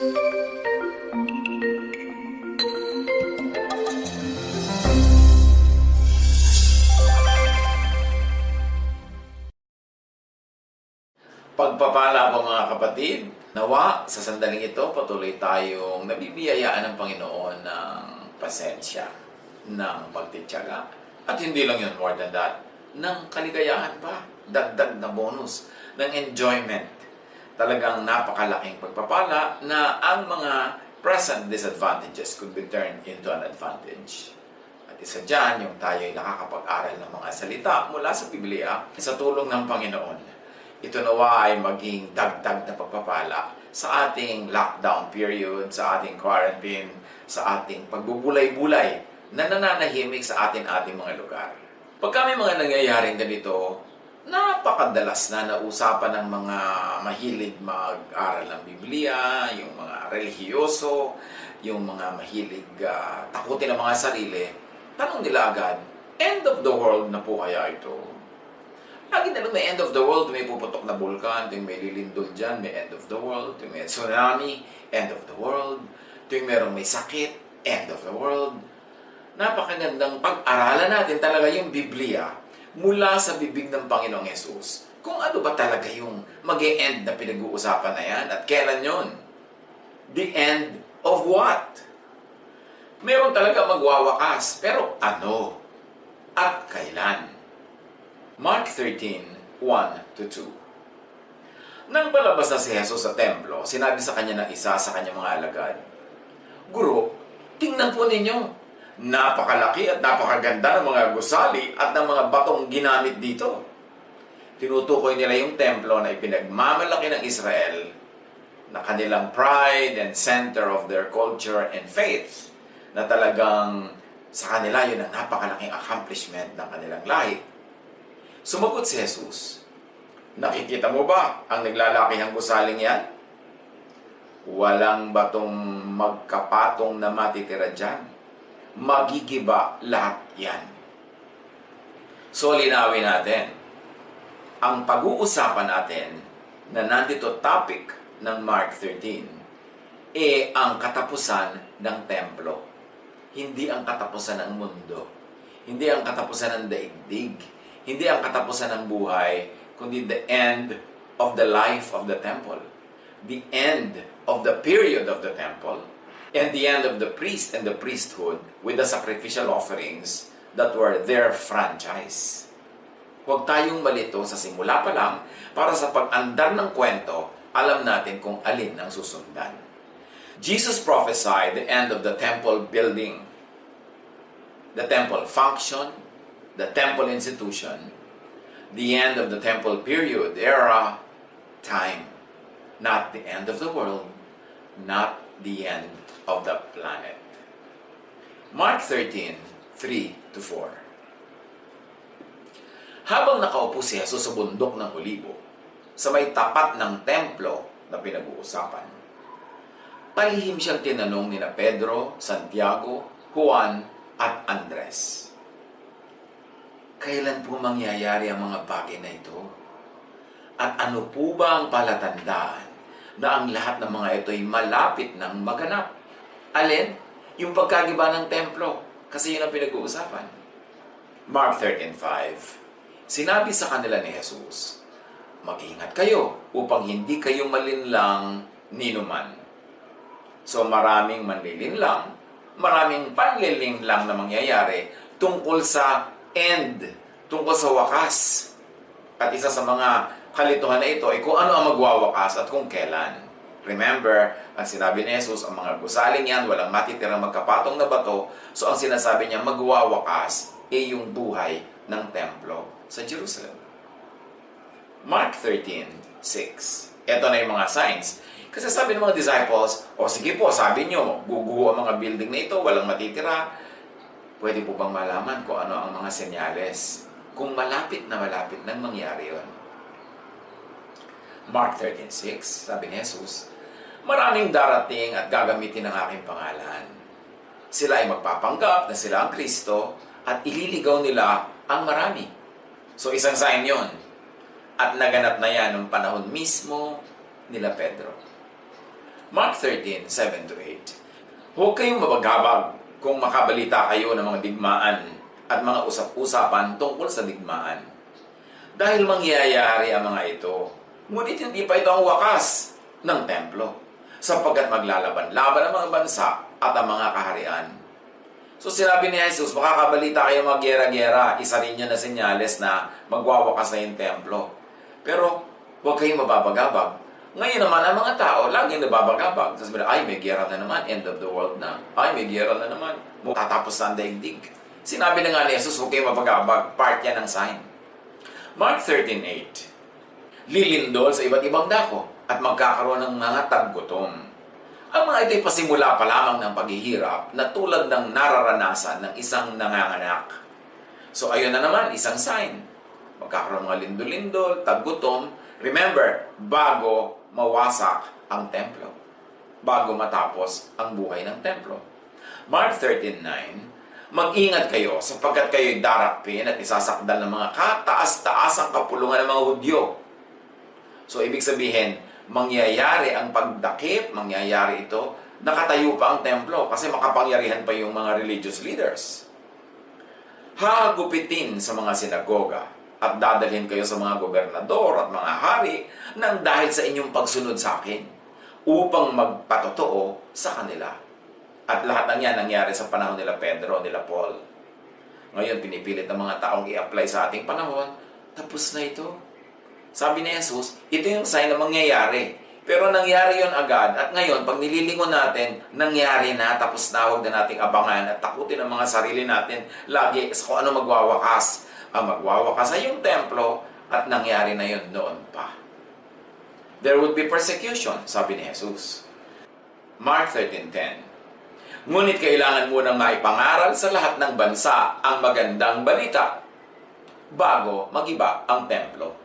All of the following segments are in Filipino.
Pagpapala po mga kapatid, nawa sa sandaling ito patuloy tayong nabibiyayaan ng Panginoon ng pasensya, ng pagtityaga, at hindi lang yun, more than that, ng kaligayahan pa, dagdag na bonus, ng enjoyment. Talagang napakalaking pagpapala na ang mga present disadvantages could be turned into an advantage. At isa dyan, yung tayo ay nakakapag-aral ng mga salita mula sa Biblia sa tulong ng Panginoon. Ito nawa ay maging dagdag na pagpapala sa ating lockdown period, sa ating quarantine, sa ating pagbubulay-bulay na nananahimik sa ating mga lugar. Pagka may mga nangyayaring ganito, napakadalas na nausapan ng mga mahilig mag-aral ng Biblia, yung mga relihiyoso, yung mga mahilig takutin ang mga sarili. Tanong nila agad, end of the world na po kaya ito? Lagi na lang may end of the world, may puputok na bulkan, tuwing may lilindol dyan, may end of the world, tuwing may tsunami, end of the world, tuwing merong may sakit, end of the world. Napakagandang pag-aralan natin talaga yung Biblia mula sa bibig ng Panginoong Yesus. Kung ano ba talaga yung mag-e-end na pinag-uusapan na yan at kailan yon? The end of what? Meron talaga magwawakas, pero ano? At kailan? Mark 13, 1-2. Nang palabas na si Jesus sa templo, sinabi sa kanya ng isa sa kanyang mga alagad, "Guro, tingnan po ninyo, napakalaki at napakaganda ng mga gusali at ng mga batong ginamit dito." Tinutukoy nila yung templo na ipinagmamalaki ng Israel, na kanilang pride and center of their culture and faith, na talagang sa kanila yun ang napakalaking accomplishment ng kanilang lahi. Sumagot si Jesus, "Nakikita mo ba ang naglalakihang gusaling yan? Walang batong magkapatong na matitira dyan. Magigiba lahat yan." So, linawin natin. Ang pag-uusapan natin na nandito topic ng Mark 13 ang katapusan ng templo. Hindi ang katapusan ng mundo. Hindi ang katapusan ng daigdig. Hindi ang katapusan ng buhay, kundi the end of the life of the temple. The end of the period of the temple. And the end of the priest and the priesthood with the sacrificial offerings that were their franchise. Huwag tayong malito sa simula pa lang para sa pag-andar ng kwento, alam natin kung alin ang susundan. Jesus prophesied the end of the temple building, the temple function, the temple institution, the end of the temple period, era, time. Not the end of the world, not the end of the planet. Mark 13, 3-4. Habang nakaupo si Jesus sa bundok ng Olibo, sa may tapat ng templo na pinag-uusapan, palihim siyang tinanong nina Pedro, Santiago, Juan, at Andres, "Kailan po mangyayari ang mga bagay na ito? At ano po ba ang palatandaan na ang lahat ng mga ito ay malapit ng maganap?" Alin? Yung pagkagiba ng templo. Kasi yun ang pinag-uusapan. Mark 13:5. Sinabi sa kanila ni Jesus, "Mag-ingat kayo upang hindi kayo malinlang ninuman." So maraming manlilinlang, maraming panlilinlang na mangyayari tungkol sa end, tungkol sa wakas. At isa sa mga kalituhan na ito ay kung ano ang magwawakas at kung kailan. Remember, ang sinabi ni Jesus, ang mga gusaling yan, walang matitirang magkapatong na bato. So ang sinasabi niya, magwawakas ay yung buhay ng templo sa Jerusalem. Mark 13:6. Ito na yung mga signs. Kasi sabi ng mga disciples, "O sige po, sabi nyo, guguho ang mga building na ito, walang matitira." Pwede po bang malaman kung ano ang mga senyales? Kung malapit nang mangyari yun. Mark 13:6, sabi ni Jesus, "Maraming darating at gagamitin ang aking pangalan. Sila ay magpapanggap na sila ang Kristo at ililigaw nila ang marami." So isang sign yon. At naganap na yan nung panahon mismo nila Pedro. Mark 13:7-8. Huwag kayong mabagabag kung makabalita kayo ng mga digmaan at mga usap-usapan tungkol sa digmaan. Dahil mangyayari ang mga ito, ngunit hindi pa ito ang wakas ng templo, sapagkat maglalaban-laban ang mga bansa at ang mga kaharian. So sinabi ni Jesus, makakabalita kayo mga gera-gera, isa rin yun na senyales na magwawakas na yung templo. Pero huwag kayong mababagabag. Ngayon naman, ang mga tao, laging nababagabag. Tapos ay, may gera na naman, end of the world na. Ay, may gera na naman, tatapos na ang daigdig. Sinabi na nga ni Jesus, huwag kayong mabagabag, part yan ng sign. Mark 13:8. Lilindol sa iba't ibang dako at magkakaroon ng mga taggutom. Ang mga ito'y pasimula pa lamang ng paghihirap na tulad ng nararanasan ng isang nanganganak. So ayun na naman, isang sign. Magkakaroon ng mga lindol-lindol, taggutom. Remember, bago mawasak ang templo. Bago matapos ang buhay ng templo. Mark 13:9. Mag-ingat kayo sapagkat kayo'y darakpin at isasakdal ng mga kataas-taasang kapulungan ng mga Hudyo. So, ibig sabihin, mangyayari ang pagdakip, mangyayari ito, nakatayo pa ang templo kasi makapangyarihan pa yung mga religious leaders. Hagupitin sa mga sinagoga at dadalhin kayo sa mga gobernador at mga hari nang dahil sa inyong pagsunod sa akin upang magpatotoo sa kanila. At lahat ng yan nangyari sa panahon nila Pedro, nila Paul. Ngayon, pinipilit ng mga taong i-apply sa ating panahon, tapos na ito. Sabi ni Jesus, ito yung sign na mangyayari. Pero nangyari yon agad. At ngayon, pag nililingon natin, nangyari na, tapos na, huwag na nating abangan at takutin ang mga sarili natin lagi sa kung ano magwawakas. Ang magwawakas ay yung templo at nangyari na yon noon pa. There would be persecution, sabi ni Jesus. Mark 13:10. Ngunit kailangan munang maipangaral sa lahat ng bansa ang magandang balita bago magiba ang templo.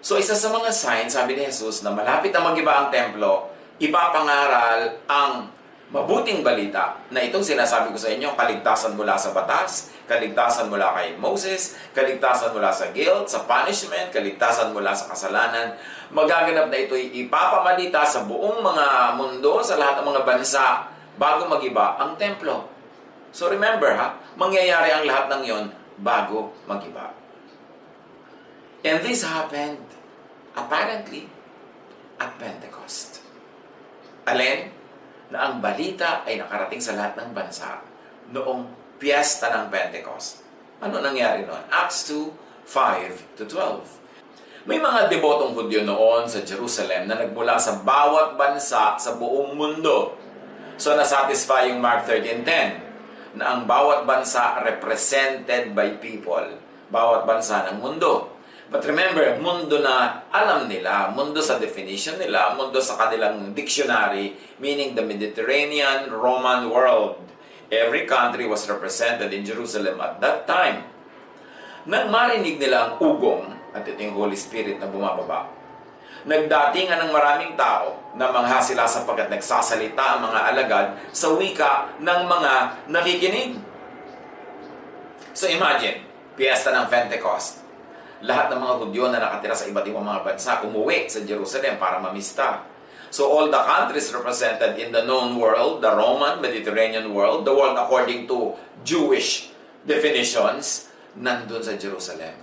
So isa sa mga signs, sabi ni Jesus, na malapit na magiba ang templo, ipapangaral ang mabuting balita na itong sinasabi ko sa inyo, kaligtasan mula sa batas, kaligtasan mula kay Moses, kaligtasan mula sa guilt, sa punishment, kaligtasan mula sa kasalanan. Magaganap na ito'y ipapamalita sa buong mga mundo, sa lahat ng mga bansa, bago magiba ang templo. So remember mangyayari ang lahat ng yon bago magiba. And this happened apparently at Pentecost. Alin? Na ang balita ay nakarating sa lahat ng bansa noong piyesta ng Pentecost. Ano nangyari noon? Acts 2:5-12. May mga debotong Hudyo noon sa Jerusalem na nagmula sa bawat bansa sa buong mundo. So, nasatisfy yung Mark 13:10 na ang bawat bansa represented by people. Bawat bansa ng mundo. But remember, mundo na alam nila, mundo sa definition nila, mundo sa kanilang dictionary, meaning the Mediterranean Roman world. Every country was represented in Jerusalem at that time. Nang marinig nila ang ugong, at ito yung Holy Spirit na bumababa, nagdatingan ng maraming tao na mangha sila sapagkat nagsasalita ang mga alagad sa wika ng mga nakikinig. So imagine, piyesta ng Pentecost. Lahat ng mga Hudyo na nakatira sa iba't ibang mga bansa umuwi sa Jerusalem para mamista. So all the countries represented in the known world, the Roman, Mediterranean world, the world according to Jewish definitions, nandun sa Jerusalem.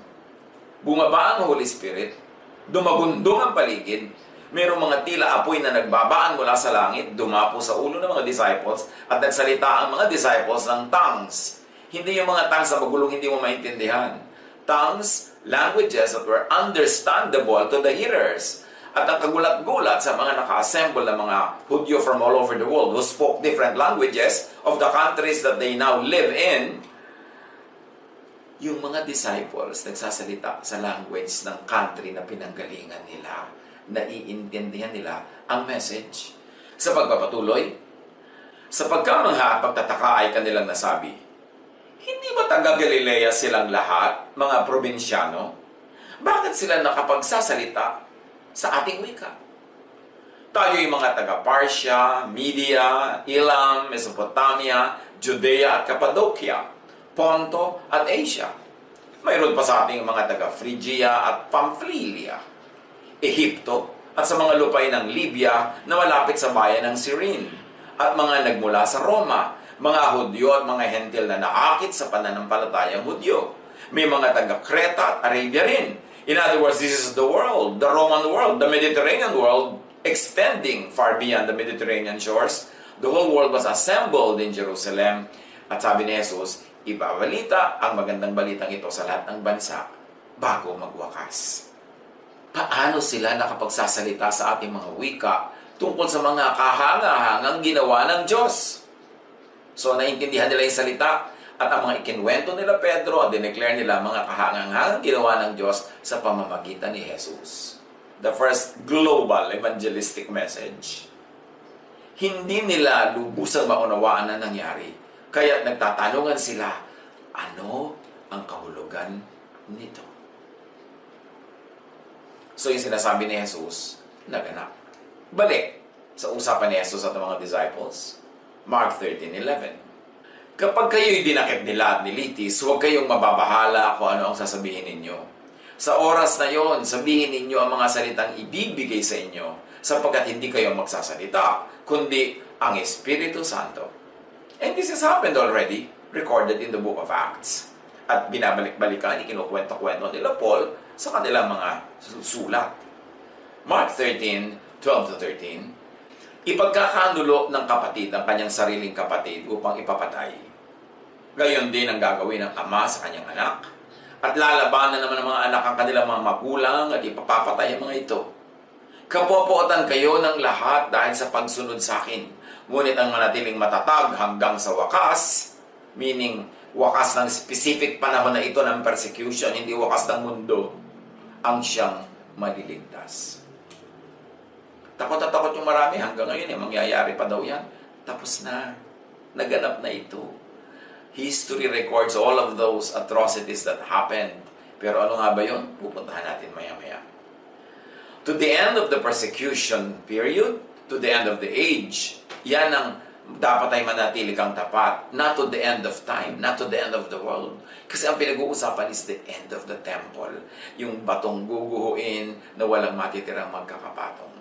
Bumaba ang Holy Spirit, dumagundong ang paligid, mayroong mga tila apoy na nagbabaan mula sa langit, dumapo sa ulo ng mga disciples, at nagsalita ang mga disciples ng tongues. Hindi yung mga tongues na magulong hindi mo maintindihan. Tongues, languages that were understandable to the hearers. At ang kagulat-gulat sa mga naka-assemble na mga Hudyo from all over the world who spoke different languages of the countries that they now live in, yung mga disciples nagsasalita sa language ng country na pinanggalingan nila, naiintindihan nila ang message. Sa pagpapatuloy, sa pagkamangha at pagtataka ay kanilang nasabi, hindi ba taga Galilea silang lahat, mga probinsyano? Bakit sila nakapagsasalita sa ating wika? Tayo'y mga taga Parsia, Media, Elam, Mesopotamia, Judea at Cappadocia, Ponto at Asia. Mayroon pa sa ating mga taga Phrygia at Pamphylia, Ehipto at sa mga lupain ng Libya na malapit sa bayan ng Cyrene, at mga nagmula sa Roma, mga Hudyo at mga Hentil na naakit sa pananampalatayang Hudyo. May mga taga-Creta at Arabia rin. In other words, this is the world, the Roman world, the Mediterranean world, extending far beyond the Mediterranean shores. The whole world was assembled in Jerusalem. At sabi ni Jesus, ibabalita ang magandang balitang ito sa lahat ng bansa bago magwakas. Paano sila nakapagsasalita sa ating mga wika tungkol sa mga kahanga-hangang ginawa ng Diyos? So, naintindihan nila yung salita at ang mga ikinwento nila Pedro at dineclare nila mga kahanga-hangang ginawa ng Diyos sa pamamagitan ni Jesus. The first global evangelistic message. Hindi nila lubusang maunawaan na nangyari. Kaya nagtatanungan sila, ano ang kahulugan nito? So yung sinasabi ni Jesus, naganap. Balik sa usapan ni Jesus at mga disciples. Mark 13:11. Kapag kayo'y dinakip nila at nilitis, huwag kayong mababahala kung ano ang sasabihin ninyo. Sa oras na yon, sabihin ninyo ang mga salitang ibibigay sa inyo, sapagkat hindi kayo magsasalita, kundi ang Espiritu Santo. And this has happened already, recorded in the book of Acts. At binabalik-balikan, ikinukwento-kwento nila Paul sa kanilang mga sulat. Mark 13:12-13, ipagkakanulo ng kapatid ang kanyang sariling kapatid upang ipapatay. Gayon din ang gagawin ng ama sa kanyang anak. At lalabanan naman ng mga anak ang kanilang mga magulang at ipapapatay ang mga ito. Kapopotan kayo ng lahat dahil sa pagsunod sa akin. Ngunit ang manatiling matatag hanggang sa wakas, meaning wakas ng specific panahon na ito ng persecution, hindi wakas ng mundo, ang siyang maliligtas. Takot at takot yung marami hanggang ngayon, mangyayari pa daw yan. Tapos na. Naganap na ito. History records all of those atrocities that happened. Pero ano nga ba yun? Pupuntahan natin maya-maya. To the end of the persecution period, to the end of the age, yan ang dapat ay manatili kang tapat. Not to the end of time, not to the end of the world. Kasi ang pinag-uusapan is the end of the temple. Yung batong guguhuin na walang matitirang magkakapatong.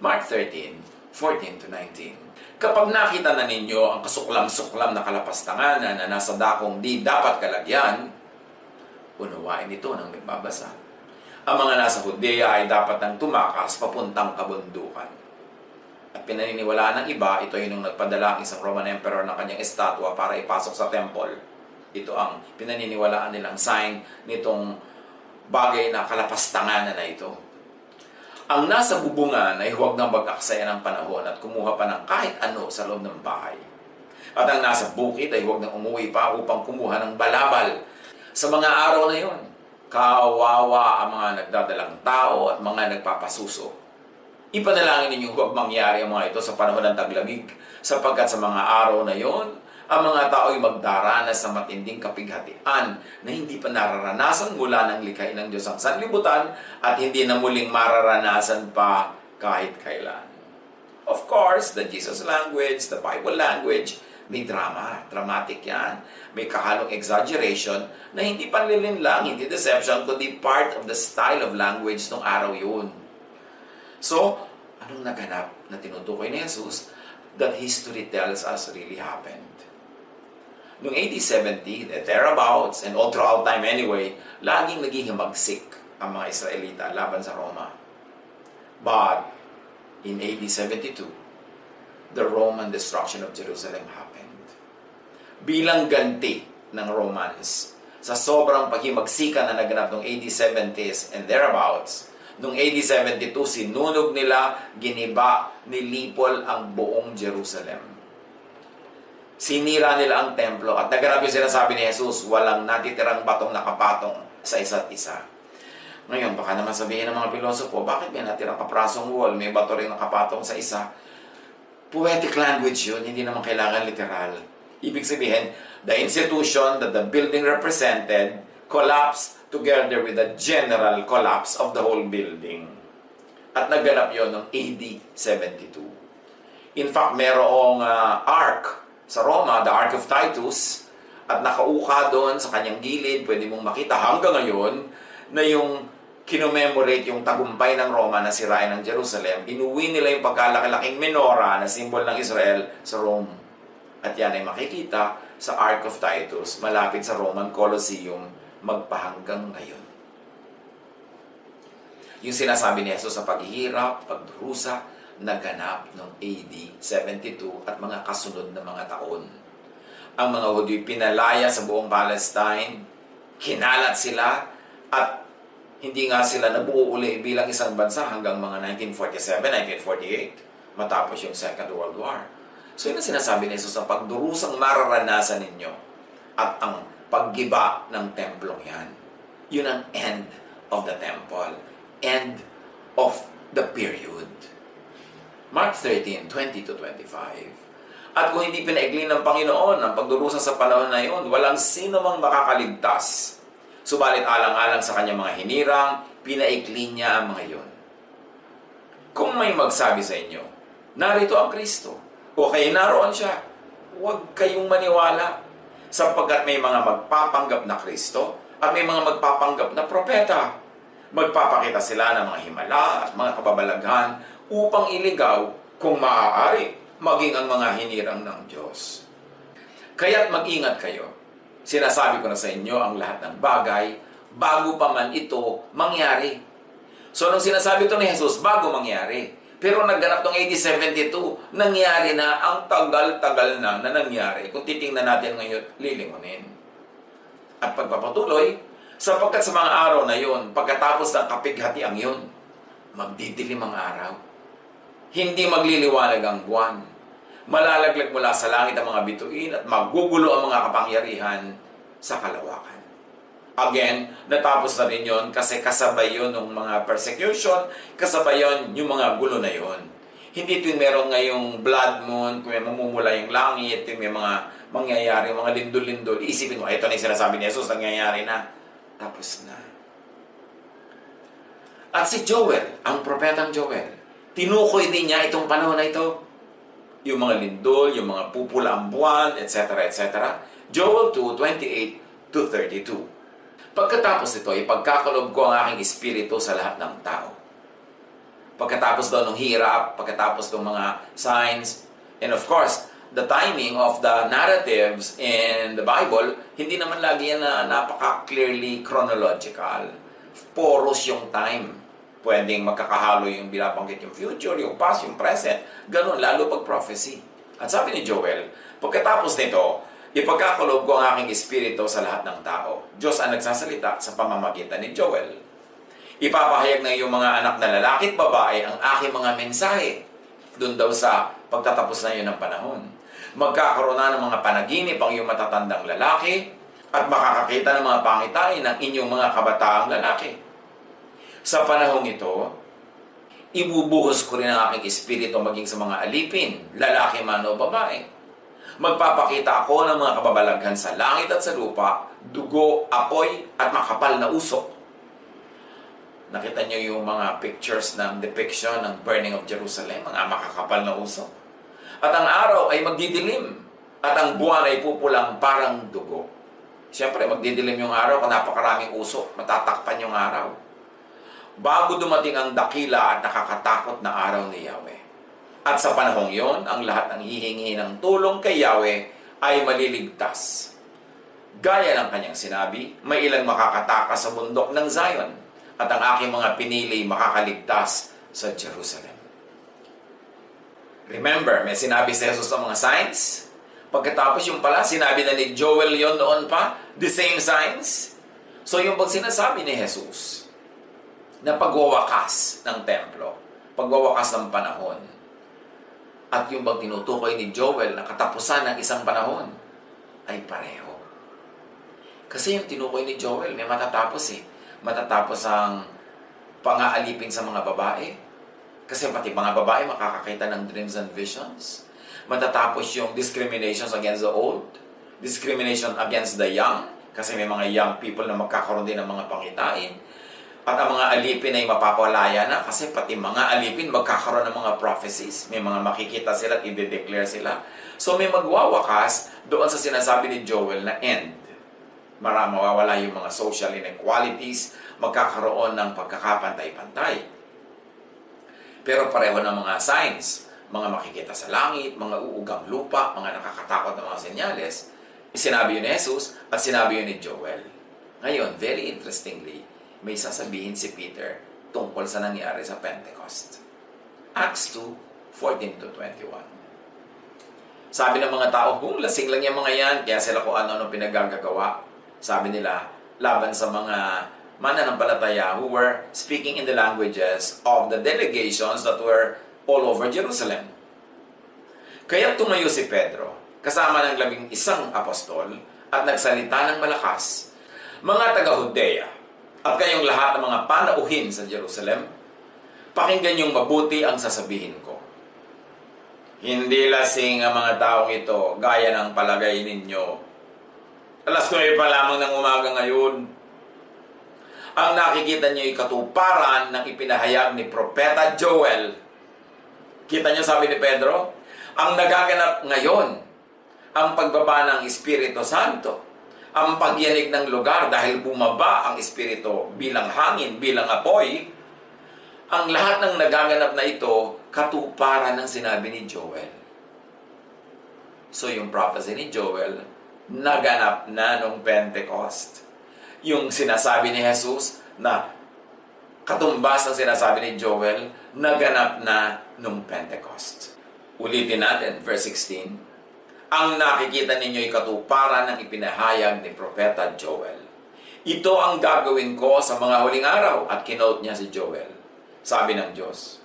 Mark 13:14-19. Kapag nakita na ninyo ang kasuklam-suklam na kalapastanganan na nasa dakong di dapat kalagyan, unawain ito ng nagbabasa. Ang mga nasa Judea ay dapat nang tumakas papuntang kabundukan. At pinaniniwalaan ng iba, ito yung nagpadala ang isang Roman Emperor ng kanyang estatwa para ipasok sa temple. Ito ang pinaniniwalaan nilang sign nitong bagay na kalapastanganan na ito. Ang nasa bubungan ay huwag nang mag-aksaya ng panahon at kumuha pa ng kahit ano sa loob ng bahay. At ang nasa bukid ay huwag nang umuwi pa upang kumuha ng balabal. Sa mga araw na yon, kawawa ang mga nagdadalang tao at mga nagpapasuso. Ipanalangin ninyo huwag mangyari ang mga ito sa panahon ng taglamig, sapagkat sa mga araw na yon, ang mga tao ay magdaranas ng matinding kapighatian na hindi pa nararanasan mula ng likhain ng Diyos ang sanlibutan at hindi na muling mararanasan pa kahit kailan. Of course, the Jesus language, the Bible language, may drama, dramatic yan. May kahalong exaggeration na hindi panlilin lang, hindi deception, kundi part of the style of language ng araw yun. So, anong naganap na tinutukoy ni Jesus that history tells us really happened? Noong AD 70, thereabouts, and all throughout time anyway, laging naghihimagsik ang mga Israelita laban sa Roma. But, in AD 72, the Roman destruction of Jerusalem happened. Bilang ganti ng Romans, sa sobrang paghimagsika na naganap noong AD 70s and thereabouts, noong AD 72, sinunog nila, giniba, nilipol ang buong Jerusalem. Sinira nila ang templo at naganap yung sinasabi ni Jesus, walang natitirang batong nakapatong sa isa't isa. Ngayon, baka naman sabihin ng mga pilosopo, bakit may natirang kaprasong wall, may bato rin nakapatong sa isa? Poetic language yun, hindi naman kailangan literal. Ibig sabihin, the institution that the building represented collapsed together with the general collapse of the whole building. At naganap yun noong AD 72. In fact, merong ark sa Roma, the Ark of Titus, at nakauka doon sa kanyang gilid, pwede mong makita hanggang ngayon, na yung kinomemorate yung tagumpay ng Roma na sirain ng Jerusalem, inuwi nila yung pagkalaki-laking menorah na simbol ng Israel sa Rome. At yan ay makikita sa Ark of Titus, malapit sa Roman Colosseum, magpahanggang ngayon. Yung sinasabi ni Jesus sa paghihirap, pagdurusa, naganap noong AD 72 at mga kasunod na mga taon. Ang mga Hudyo pinalaya sa buong Palestine, kinalat sila, at hindi nga sila nabuo uli bilang isang bansa hanggang mga 1947, 1948, matapos yung Second World War. So yun ang sinasabi ni Jesus, ang pagdurusang mararanasan ninyo at ang paggiba ng templong yan. Yun ang end of the temple. End of the period. Mark 13, 20-25. At kung hindi pinaigli ng Panginoon ang pagdurusa sa panahon na yun, walang sino mang makakaligtas. Subalit alang-alang sa kanyang mga hinirang, pinaikli niya ang mga yun. Kung may magsabi sa inyo, narito ang Kristo, o kaya naroon siya, huwag kayong maniwala, sapagkat may mga magpapanggap na Kristo at may mga magpapanggap na propeta. Magpapakita sila ng mga himala at mga kababalaghan upang iligaw, kung maaari, maging ang mga hinirang ng Diyos. Kaya't mag-ingat kayo. Sinasabi ko na sa inyo ang lahat ng bagay bago pa man ito mangyari. So, nung sinasabi ito ni Jesus, bago mangyari. Pero nagganap tong AD 72, nangyari na, ang tagal-tagal na nangyari. Kung titingnan natin ngayon, lilingunin. At pagpapatuloy, sapagkat sa mga araw na yon, pagkatapos ng kapighatiang yon, magdidilim ang araw. Hindi magliliwanag ang buwan. Malalaglag mula sa langit ang mga bituin at magugulo ang mga kapangyarihan sa kalawakan. Again, natapos na rin yun kasi kasabay yun ng mga persecution, kasabay yun yung mga gulo na yun. Hindi tuwing meron ngayong blood moon, kung may mamumula yung langit, tuwing may mga mangyayari, mga lindol-lindol, isipin mo, ito na yung sinasabi ni Jesus, nangyayari na. Tapos na. At si Joel, ang propetang Joel, tinukoy din niya itong panahon na ito. Yung mga lindol, yung mga pupula ang buwan, etc., etc. Joel 2:28-32. Pagkatapos nito, ipagkakalob ko ang aking espiritu sa lahat ng tao. Pagkatapos daw ng hirap, pagkatapos ng mga signs, and of course, the timing of the narratives in the Bible, hindi naman lagi yan na napaka-clearly chronological. Porous yung time. Pwedeng magkakahalo yung binabanggit yung future, yung past, yung present. Ganun, lalo pag prophecy. At sabi ni Joel, pagkatapos nito, ipagkakalob ko ang aking espiritu sa lahat ng tao. Diyos ang nagsasalita sa pamamagitan ni Joel. Ipapahayag na yung mga anak na lalaki at babae ang aking mga mensahe. Doon daw sa pagtatapos na yun ng panahon. Magkakaroon na ng mga panaginip ang iyong matatandang lalaki at makakakita ng mga pangitain ng inyong mga kabataang lalaki. Sa panahong ito, ibubuhos ko rin ang aking espiritu maging sa mga alipin, lalaki man o babae. Magpapakita ako ng mga kababalaghan sa langit at sa lupa, dugo, apoy, at makapal na usok. Nakita niyo yung mga pictures ng depiction ng burning of Jerusalem, mga makakapal na usok. At ang araw ay magdidilim, at ang buwan ay pupulang parang dugo. Siyempre, magdidilim yung araw kung napakaraming usok, matatakpan yung araw. Bago dumating ang dakila at nakakatakot na araw ni Yahweh. At sa panahong yon, ang lahat ng hihingi ng tulong kay Yahweh ay maliligtas. Gaya ng kanyang sinabi, may ilang makakatakas sa bundok ng Zion, at ang aking mga pinili makakaligtas sa Jerusalem. Remember, may sinabi si Jesus sa mga signs. Pagkatapos yung pala, sinabi na ni Joel yon noon pa, the same signs. So yung pag sinasabi ni Jesus, na pagwawakas ng templo, pagwawakas ng panahon, at yung bang tinutukoy ni Joel na katapusan ng isang panahon, ay pareho. Kasi yung tinukoy ni Joel, may matatapos eh. Matatapos ang pang-aalipin sa mga babae. Kasi pati mga babae makakakita ng dreams and visions. Matatapos yung discriminations against the old, discrimination against the young, kasi may mga young people na magkakaroon din ng mga pangitain. At ang mga alipin ay mapapalaya na kasi pati mga alipin magkakaroon ng mga prophecies. May mga makikita sila at i-declare sila. So may magwawakas doon sa sinasabi ni Joel na end. Mawawala yung mga social inequalities, magkakaroon ng pagkakapantay-pantay. Pero pareho ng mga signs, mga makikita sa langit, mga uugang lupa, mga nakakatakot na mga senyales, sinabi yun ni Jesus at sinabi yun ni Joel. Ngayon, very interestingly, may sasabihin si Peter tungkol sa nangyari sa Pentecost. Acts 2:14-21. Sabi ng mga tao, lasing lang yung mga yan, kaya sila kung ano-ano pinagagagawa. Sabi nila, laban sa mga mananampalataya who were speaking in the languages of the delegations that were all over Jerusalem. Kaya tumayo si Pedro, kasama ng 11 apostol, at nagsalita ng malakas, mga taga-Judea, at kayong lahat ng mga panauhin sa Jerusalem, pakinggan niyong mabuti ang sasabihin ko. Hindi lasing ang mga taong ito, gaya ng palagay ninyo. Alas 9 pa lamang ng umaga ngayon. Ang nakikita niyo ay katuparan ng ipinahayag ni Propeta Joel. Kita niyo, sabi ni Pedro, ang nagaganap ngayon, ang pagbaba ng Espiritu Santo, ang pagyanig ng lugar dahil bumaba ang Espiritu bilang hangin, bilang apoy, ang lahat ng nagaganap na ito, katuparan ng sinabi ni Joel. So yung prophecy ni Joel, naganap na nung Pentecost. Yung sinasabi ni Jesus na katumbas ng sinasabi ni Joel, naganap na nung Pentecost. Ulitin natin, verse 16. Ang nakikita ninyo ay katuparan ng ipinahayag ni Propeta Joel. Ito ang gagawin ko sa mga huling araw, at kinote niya si Joel. Sabi ng Diyos,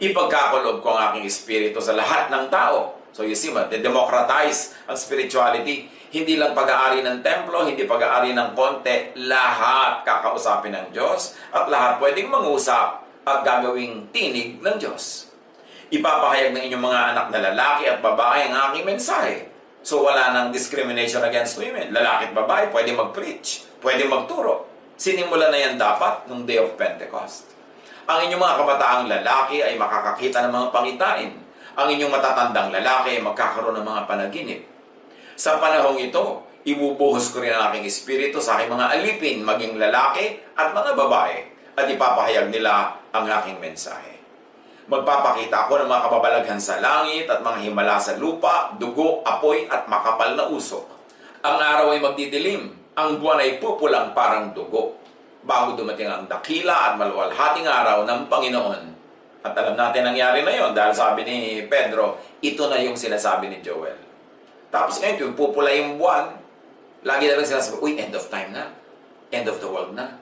ipagkakulob ko ang aking espiritu sa lahat ng tao. So you see, democratize ang spirituality. Hindi lang pag-aari ng templo, hindi pag-aari ng konti, lahat kakausapin ng Diyos at lahat pwedeng mangusap at gagawing tinig ng Diyos. Ipapahayag ng inyong mga anak na lalaki at babae ang aking mensahe. So wala nang discrimination against women. Lalaki at babae, pwede mag-preach, pwede magturo. Sinimula na yan dapat nung Day of Pentecost. Ang inyong mga kabataang lalaki ay makakakita ng mga pangitain. Ang inyong matatandang lalaki ay magkakaroon ng mga panaginip. Sa panahong ito, ibubuhos ko rin ang aking espiritu sa aking mga alipin, maging lalaki at mga babae, at ipapahayag nila ang aking mensahe. Magpapakita ako ng mga kababalaghan sa langit at mga himala sa lupa, dugo, apoy at makapal na usok. Ang araw ay magdidilim, ang buwan ay pupulang parang dugo, bago dumating ang dakila at maluwalhating araw ng Panginoon. At alam natin nangyari na yon dahil sabi ni Pedro, ito na yung sinasabi ni Joel. Tapos ngayon, yung pupula yung buwan, lagi na lang sinasabi, end of time na. End of the world na.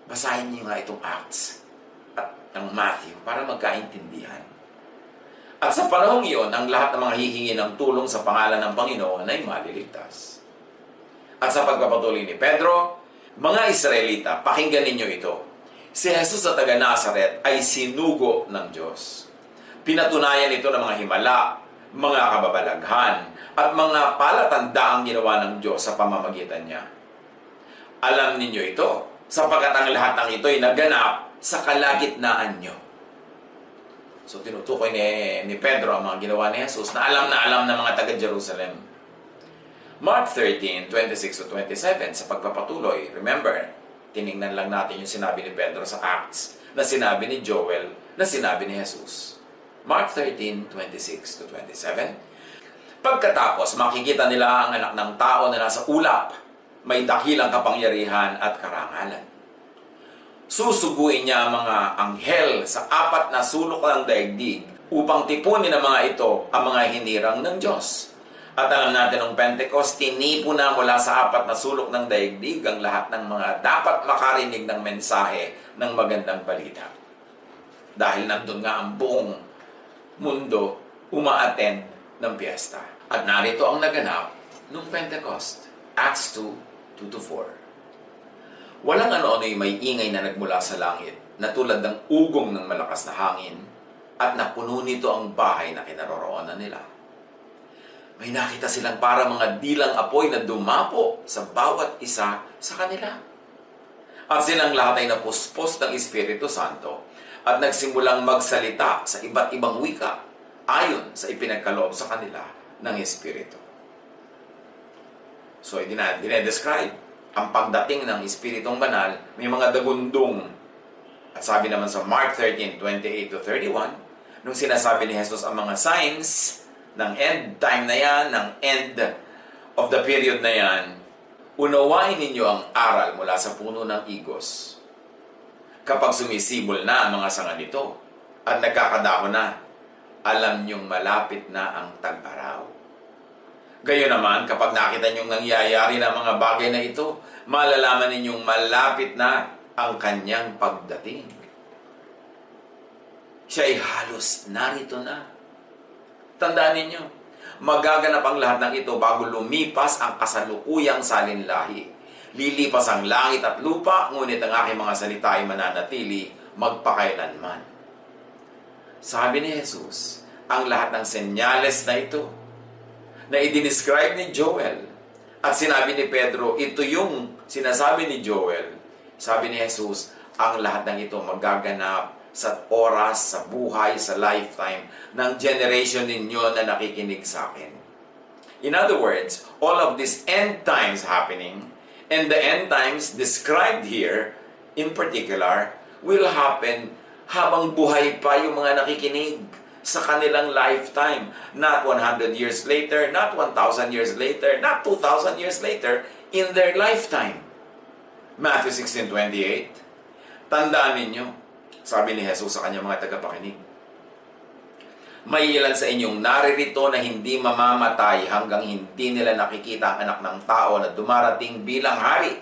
Basahin niyo nga itong Acts at ng Matthew para magkaintindihan. At sa panahong iyon, ang lahat ng mga hihingi ng tulong sa pangalan ng Panginoon ay maliligtas. At sa pagpapatuloy ni Pedro, mga Israelita, pakinggan ninyo ito. Si Jesus sa taga-Nazaret ay sinugo ng Diyos. Pinatunayan ito ng mga himala, mga kababalaghan, at mga palatandaang ginawa ng Diyos sa pamamagitan niya. Alam ninyo ito, sapagkat ang lahat ng ito ay naganap sa kalagitnaan niyo. So tinutukoy ni Pedro ang mga ginawa ni Jesus na alam ng mga taga-Jerusalem. Mark 13:26-27, sa pagpapatuloy, remember, tiningnan lang natin yung sinabi ni Pedro sa Acts, na sinabi ni Joel, na sinabi ni Jesus. Mark 13:26-27, pagkatapos, makikita nila ang anak ng tao na nasa ulap, may dakilang kapangyarihan at karangalan. Susuguin niya ang mga anghel sa 4 na sulok ng daigdig upang tipunin ng mga ito ang mga hinirang ng Diyos. At alam natin ng Pentecost, tinipo na mula sa 4 na sulok ng daigdig ang lahat ng mga dapat makarinig ng mensahe ng magandang balita. Dahil nandun nga ang buong mundo umaattend ng piyesta. At narito ang naganap nung Pentecost, Acts 2:2-4. Walang ano-ano'y may ingay na nagmula sa langit, na tulad ng ugong ng malakas na hangin, at napuno nito ang bahay na kinaroroonan nila. May nakita silang para mga dilang apoy na dumapo sa bawat isa sa kanila. At silang lahat ay napuspos ng Espiritu Santo at nagsimulang magsalita sa iba't ibang wika ayon sa ipinagkaloob sa kanila ng Espiritu. So, dinedescribe ang pagdating ng Espiritong Banal, may mga dagundong. At sabi naman sa Mark 13:28 to 31, nung sinasabi ni Jesus ang mga signs ng end time na yan, ng end of the period na yan, unawain ninyo ang aral mula sa puno ng igos. Kapag sumisibol na ang mga sanga nito at nagkakadahon na, alam niyong malapit na ang tag-araw. Gayon naman, kapag nakita niyong nangyayari na mga bagay na ito, malalaman ninyong malapit na ang kanyang pagdating. Siya ay halos narito na. Tandaan ninyo, magaganap ang lahat ng ito bago lumipas ang kasalukuyang salinlahi. Lilipas ang langit at lupa, ngunit ang aking mga salita ay mananatili magpakailanman. Sabi ni Jesus, ang lahat ng senyales na ito, na i-describe ni Joel, at sinabi ni Pedro, ito yung sinasabi ni Joel. Sabi ni Jesus, ang lahat ng ito magaganap sa oras, sa buhay, sa lifetime ng generation ninyo na nakikinig sa akin. In other words, all of these end times happening, and the end times described here, in particular, will happen habang buhay pa yung mga nakikinig sa kanilang lifetime. Not 100 years later, not 1,000 years later, not 2,000 years later, in their lifetime. Matthew 16:28. Tandaan ninyo, sabi ni Jesus sa kanyang mga tagapakinig, may ilan sa inyong naririto na hindi mamamatay hanggang hindi nila nakikita ang anak ng tao na dumarating bilang hari.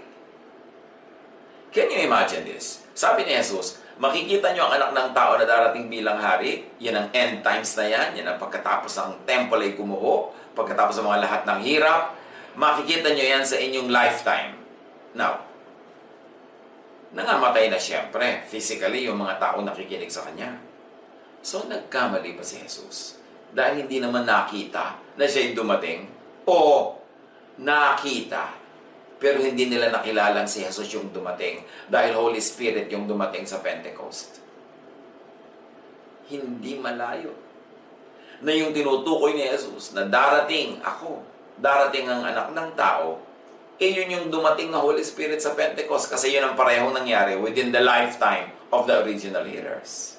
Can you imagine this? Sabi ni Jesus, makikita nyo ang anak ng tao na darating bilang hari. Yan ang end times na yan. Yan ang pagkatapos ang temple ay gumuho. Pagkatapos ng mga lahat ng hirap. Makikita nyo yan sa inyong lifetime. Now, nangamatay na siyempre, physically, yung mga tao nakikinig sa kanya. So, nagkamali ba si Jesus? Dahil hindi naman nakita na siya'y dumating? O nakita, pero hindi nila nakilalang si Jesus yung dumating dahil Holy Spirit yung dumating sa Pentecost. Hindi malayo na yung tinutukoy ni Jesus na darating ako, darating ang anak ng tao, yun yung dumating na Holy Spirit sa Pentecost kasi yun ang parehong nangyari within the lifetime of the original hearers.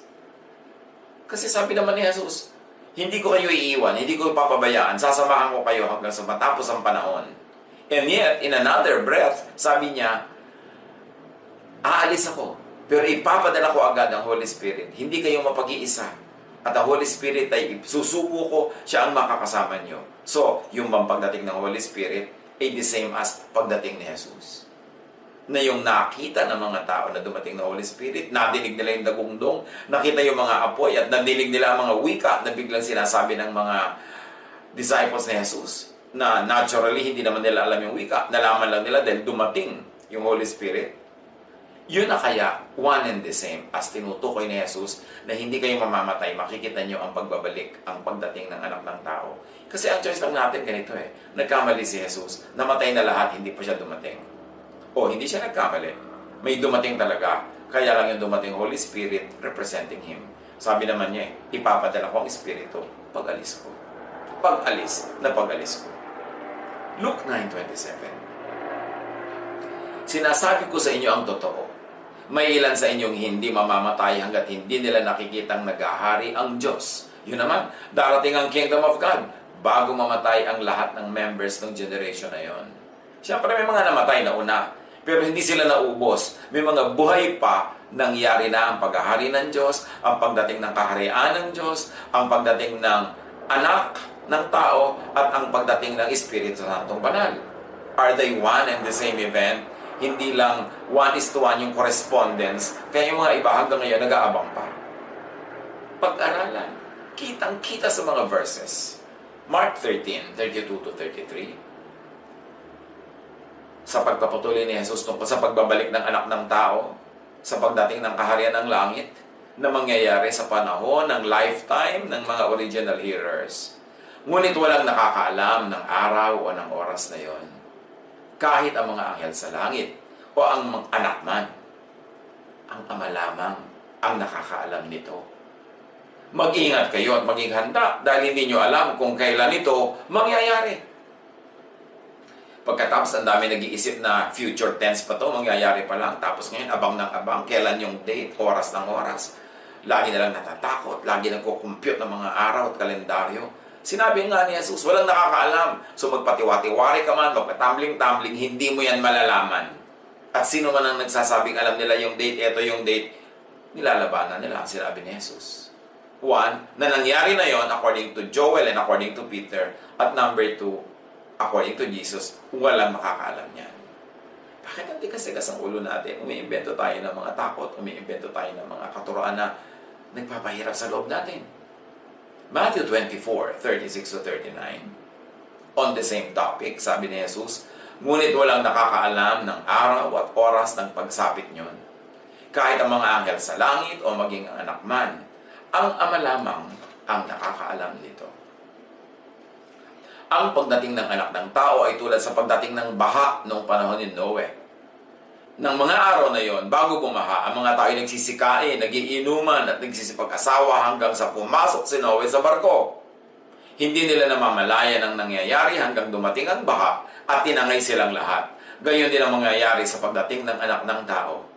Kasi sabi naman ni Jesus, hindi ko kayo iiwan, hindi ko papabayaan, sasamahan ko kayo hanggang sa matapos ang panahon. And yet, in another breath, sabi niya, aalis ako, pero ipapadala ko agad ang Holy Spirit. Hindi kayo mapag-iisa. At ang Holy Spirit ay susubo ko, siya ang makakasama niyo. So, yung bang pagdating ng Holy Spirit ay the same as pagdating ni Jesus. Na yung nakita ng mga tao na dumating na Holy Spirit, nadinig nila yung dagundong, nakita yung mga apoy, at nadinig nila ang mga wika na biglang sinasabi ng mga disciples ni Jesus, na naturally hindi naman nila alam yung wika, nalaman lang nila dahil dumating yung Holy Spirit. Yun na kaya one and the same as tinutukoy ni Jesus na hindi kayo mamamatay, makikita nyo ang pagbabalik, ang pagdating ng anak ng tao. Kasi ang choice lang natin ganito nagkamali si Jesus, namatay na lahat, hindi pa siya dumating. O hindi siya nagkamali, may dumating talaga, kaya lang yung dumating Holy Spirit representing Him. Sabi naman niya ipapadala ko ang Espiritu pag-alis ko. Pag-alis na pag-alis ko. Luke 9:27. Sinasabi ko sa inyo ang totoo. May ilan sa inyong hindi mamamatay hanggat hindi nila nakikitang naghahari ang Diyos. Yun naman, darating ang Kingdom of God bago mamatay ang lahat ng members ng generation na yon. Siyempre may mga namatay na una, pero hindi sila naubos. May mga buhay pa, nangyari na ang paghahari ng Diyos, ang pagdating ng kaharian ng Diyos, ang pagdating ng anak ng tao, at ang pagdating ng Espiritu Santong Banal. Are they one and the same event? Hindi lang 1:1 yung correspondence, kaya yung mga iba hanggang ngayon nag-aabang pa. Pag-aralan, kitang-kita sa mga verses. Mark 13:32 to 33. Sa pagpapatuloy ni Jesus tungkol sa pagbabalik ng anak ng tao, sa pagdating ng kaharian ng langit, na mangyayari sa panahon ng lifetime ng mga original hearers. Ngunit walang nakakaalam ng araw o ng oras na yon. Kahit ang mga anghel sa langit o ang mga anak man, ang Ama lamang ang nakakaalam nito. Mag-ingat kayo at maging handa dahil hindi nyo alam kung kailan ito mangyayari. Pagkatapos, ang dami nag-iisip na future tense pa to, mangyayari pa lang. Tapos ngayon, abang ng abang, kailan yung date, oras ng oras. Lagi na lang natatakot, lagi nagko-compute ng mga araw at kalendaryo. Sinabi nga ni Jesus, walang nakakaalam. So magpatiwati-wari ka man, magpatumbling-tumbling, hindi mo yan malalaman. At sino man ang nagsasabing alam nila yung date, eto yung date, nilalabanan nila ang sinabi ni Jesus. One, na nangyari na yon according to Joel and according to Peter. At number two, according to Jesus, walang makakaalam niyan. Bakit ang tigas-tigas ang ulo natin? Umiimbento tayo ng mga takot, umiimbento tayo ng mga katuroan na nagpapahirap sa loob natin. Matthew 24:36-39, on the same topic, sabi ni Jesus, ngunit walang nakakaalam ng araw at oras ng pagsapit niyon. Kahit ang mga anghel sa langit o maging ang anak man, ang Ama lamang ang nakakaalam nito. Ang pagdating ng anak ng tao ay tulad sa pagdating ng baha noong panahon ni Noe. Nang mga araw na yon, bago bumaha, ang mga tao ay nagsisikain, nagiinuman at nagsisipag-asawa hanggang sa pumasok si Noe sa barko. Hindi nila namamalayan ang nangyayari hanggang dumating ang baha at tinangay silang lahat. Gayon din ang mangyayari sa pagdating ng anak ng tao.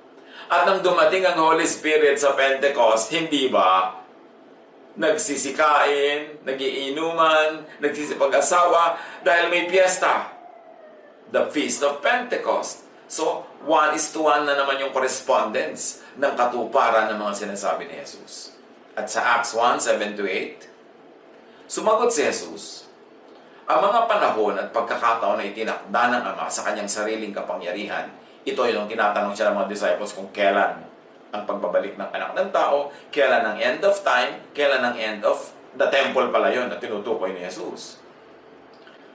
At nang dumating ang Holy Spirit sa Pentecost, hindi ba nagsisikain, nagiinuman, nagsisipag-asawa dahil may piyesta. The Feast of Pentecost. So, 1:1 na naman yung correspondence ng katuparan ng mga sinasabi ni Jesus. At sa Acts 1:7-8, sumagot si Jesus, ang mga panahon at pagkakataon na itinakda ng Ama sa kanyang sariling kapangyarihan, ito yung tinatanong siya ng mga disciples kung kailan ang pagbabalik ng anak ng tao, kailan ang end of time, kailan ang end of the temple pala yun na tinutukoy ni Jesus.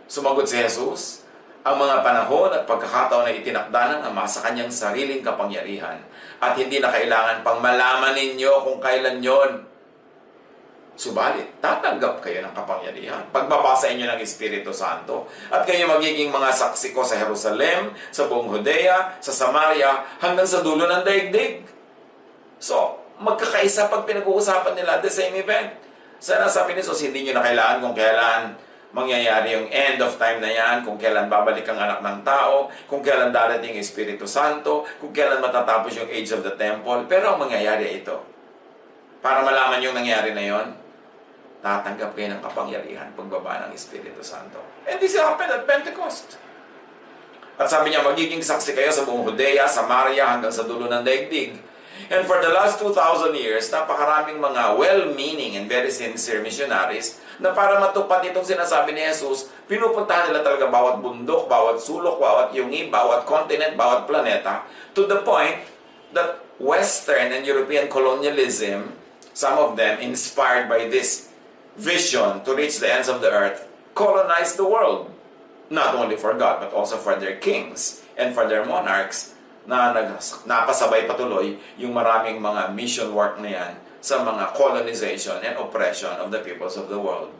Sumagot si Jesus, ang mga panahon at pagkakataon na itinakda ng Ama sa kanyang sariling kapangyarihan at hindi na kailangan pang malaman ninyo kung kailan yon. Subalit, tatanggap kayo ng kapangyarihan pagbabasa inyo ng Espiritu Santo at kayo magiging mga saksi ko sa Jerusalem, sa buong Judea, sa Samaria, hanggang sa dulo ng daigdig. So, magkakaisa pag pinag-uusapan nila the same event. Sana sabi ni Jesus, hindi nyo na kailangan kung kailan mangyayari yung end of time na yan, kung kailan babalik ang anak ng tao, kung kailan darating yung Espiritu Santo, kung kailan matatapos yung age of the temple. Pero ang mangyayari ito. Para malaman yung nangyari na yon, tatanggap kayo ng kapangyarihan pagbaba ng Espiritu Santo. And this happened at Pentecost. At sabi niya, magiging saksi kayo sa buong Judea, Samaria, hanggang sa dulo ng daigdig. And for the last 2,000 years, napakaraming mga well-meaning and very sincere missionaries na para matupad itong sinasabi ni Jesus, pinupuntahan nila talaga bawat bundok, bawat sulok, bawat yungi, bawat continent, bawat planeta, to the point that Western and European colonialism, some of them inspired by this vision to reach the ends of the earth, colonized the world. Not only for God, but also for their kings and for their monarchs, na napasabay patuloy yung maraming mga mission work na yan sa mga colonization and oppression of the peoples of the world.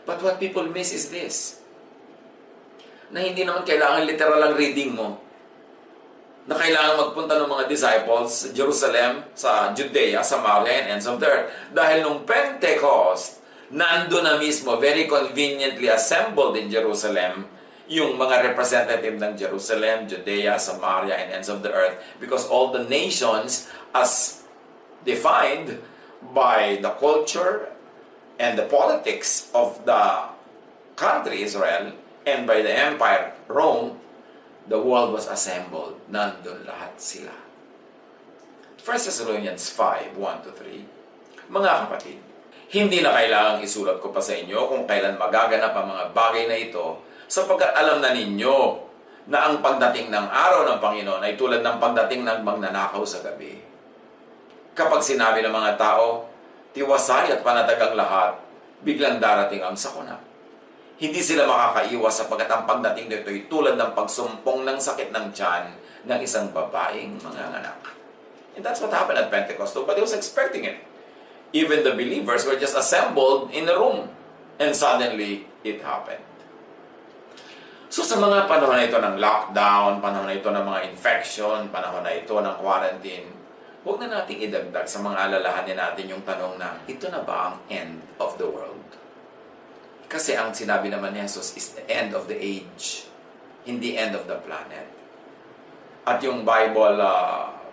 But what people miss is this, na hindi naman kailangan literal ang reading mo, na kailangan magpunta ng mga disciples sa Jerusalem, sa Judea, Samaria, and ends of the earth. Dahil nung Pentecost, nando na mismo, very conveniently assembled in Jerusalem, yung mga representative ng Jerusalem, Judea, Samaria, and ends of the earth, because all the nations, as defined by the culture and the politics of the country Israel and by the empire Rome, the world was assembled. Nandun lahat sila. 1 Thessalonians 5:1-3. Mga kapatid, hindi na kailangang isulat ko pa sa inyo kung kailan magaganap ang mga bagay na ito, sapagkat alam na ninyo na ang pagdating ng araw ng Panginoon ay tulad ng pagdating ng magnanakaw sa gabi. Kapag sinabi ng mga tao, tiwasay at panatag ang lahat, biglang darating ang sakuna. Hindi sila makakaiwas sapagkat ang pagdating nito ay tulad ng pagsumpong ng sakit ng tiyan ng isang babaeng manganganak. And that's what happened at Pentecost. Nobody was expecting it. Even the believers were just assembled in a room. And suddenly, it happened. So sa mga panahon na ito ng lockdown, panahon na ito ng mga infection, panahon na ito ng quarantine, huwag na nating idagdag sa mga alalahanin natin yung tanong na, ito na ba ang end of the world? Kasi ang sinabi naman ni Jesus is the end of the age. hindi end of the planet. At yung Bible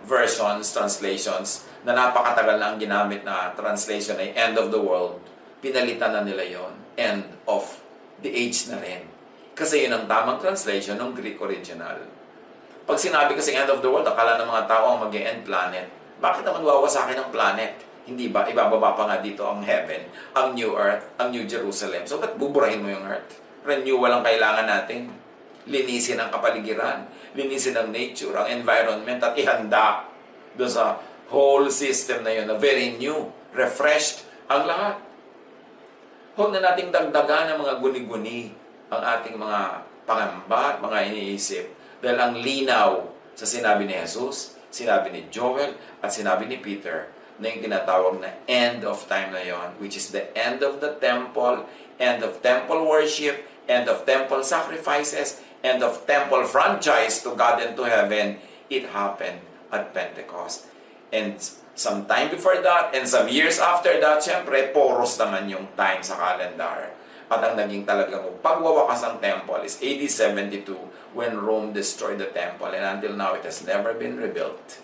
versions, translations, na napakatagal na ang ginamit na translation ay end of the world, pinalitan na nila yon, end of the age na rin. Kasi yun ang tamang translation ng Greek original. Pag sinabi kasi end of the world, akala ng mga tao ang mag-end planet. Bakit naman wawasakin ang planet? Hindi ba? Ibababa pa nga dito ang heaven, ang new earth, ang new Jerusalem. So, ba't buburahin mo yung earth? Renewal ang kailangan natin. Linisin ang kapaligiran, linisin ang nature, ang environment, at ihanda doon sa whole system na yun, na very new, refreshed ang lahat. Huwag na nating dagdagan ng mga guni-guni ang ating mga pangamba at mga iniisip. Dahil ang linaw sa sinabi ni Jesus, sinabi ni Joel, at sinabi ni Peter, na yung tinatawag na end of time na yon, which is the end of the temple, end of temple worship, end of temple sacrifices, end of temple franchise to God and to heaven. It happened at Pentecost. And some time before that, and some years after that, syempre, poros naman yung time sa calendar. At ang naging talagang pagwawakas ng temple is AD 72 when Rome destroyed the temple, and until now, it has never been rebuilt.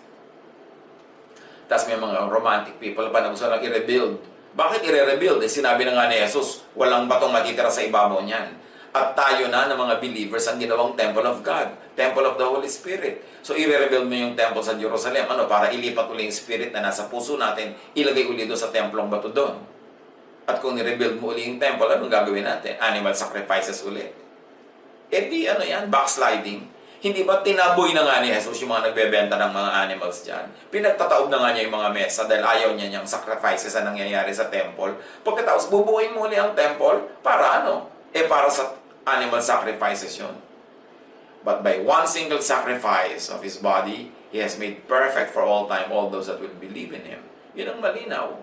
Tapos may mga romantic people pa na gusto lang i-rebuild. Bakit i-rebuild? Sinabi na nga ni Jesus, walang batong matitira sa ibabaw niyan. At tayo na ng mga believers ang ginawang temple of God, temple of the Holy Spirit. So, i-rebuild mo yung temple sa Jerusalem. Para ilipat ulit yung spirit na nasa puso natin, ilagay ulit doon sa templong bato doon. At kung i-rebuild mo ulit yung temple, anong gagawin natin? Animal sacrifices ulit. Di backsliding. Hindi ba tinaboy na nga ni Jesus yung mga nagbebenta ng mga animals dyan? Pinagtataob na nga niya yung mga mesa dahil ayaw niya niyang sacrifices na nangyayari sa temple. Pagkatapos, bubuuin mo ulit ang temple para para sa animal sacrifices yun. But by one single sacrifice of His body, He has made perfect for all time all those that will believe in Him. Yun ang malinaw.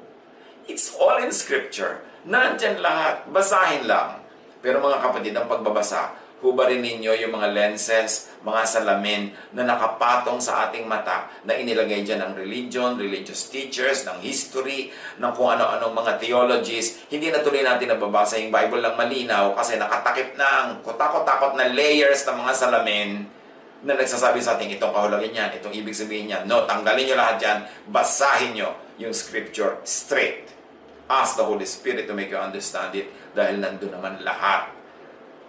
It's all in Scripture. Nandyan lahat. Basahin lang. Pero mga kapatid, ang pagbabasa, hubarin ninyo yung mga lenses, mga salamin na nakapatong sa ating mata na inilagay dyan ng religion, religious teachers, ng history, ng kung ano-anong mga theologies. Hindi na tuloy natin nababasa yung Bible lang malinaw kasi nakatakip na ang kutakot-takot na layers ng mga salamin na nagsasabi sa ating itong kahulugan yan, itong ibig sabihin yan. No, tanggalin nyo lahat yan, basahin nyo yung Scripture straight. Ask the Holy Spirit to make you understand it dahil nandun naman lahat.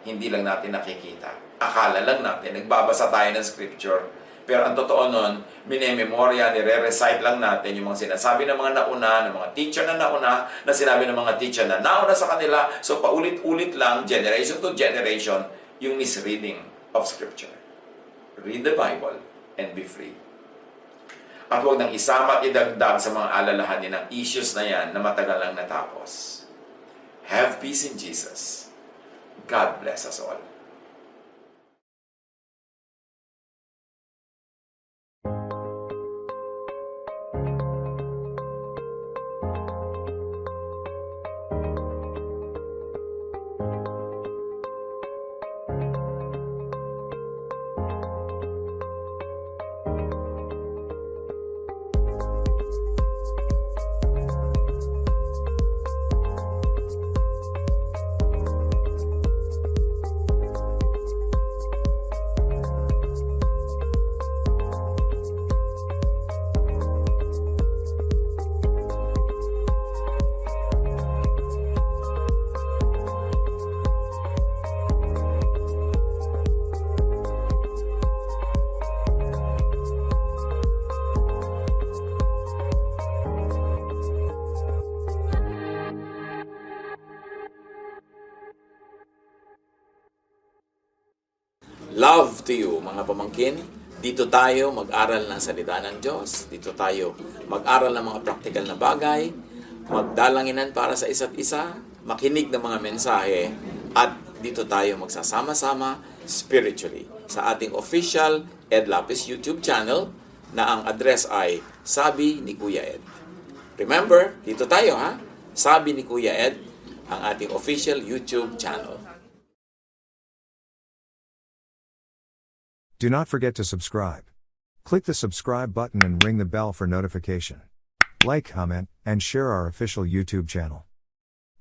Hindi lang natin nakikita. Akala lang natin, nagbabasa tayo ng Scripture. Pero ang totoo nun, minememorya, nire-recite lang natin yung mga sinasabi ng mga nauna, ng mga teacher na nauna, na sinabi ng mga teacher na nauna sa kanila. So paulit-ulit lang, generation to generation, yung misreading of Scripture. Read the Bible and be free. At huwag nang isama at idagdag sa mga alalahanin ng issues na yan na matagal lang natapos. Have peace in Jesus. God bless us all. Love to you, mga pamangkin. Dito tayo mag-aral ng salita ng Diyos. Dito tayo mag-aral ng mga praktikal na bagay. Magdalanginan para sa isa't isa. Makinig ng mga mensahe. At dito tayo magsasama-sama spiritually sa ating official Ed Lapis YouTube channel na ang address ay Sabi ni Kuya Ed. Remember, dito tayo ha. Sabi ni Kuya Ed, ang ating official YouTube channel. Do not forget to subscribe. Click the subscribe button and ring the bell for notification. Like, comment, and share our official YouTube channel.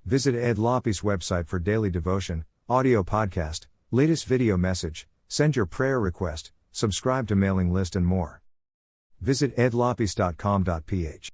Visit Ed Lapis website for daily devotion, audio podcast, latest video message, Send your prayer request, subscribe to mailing list and more. Visit edlopis.com.ph.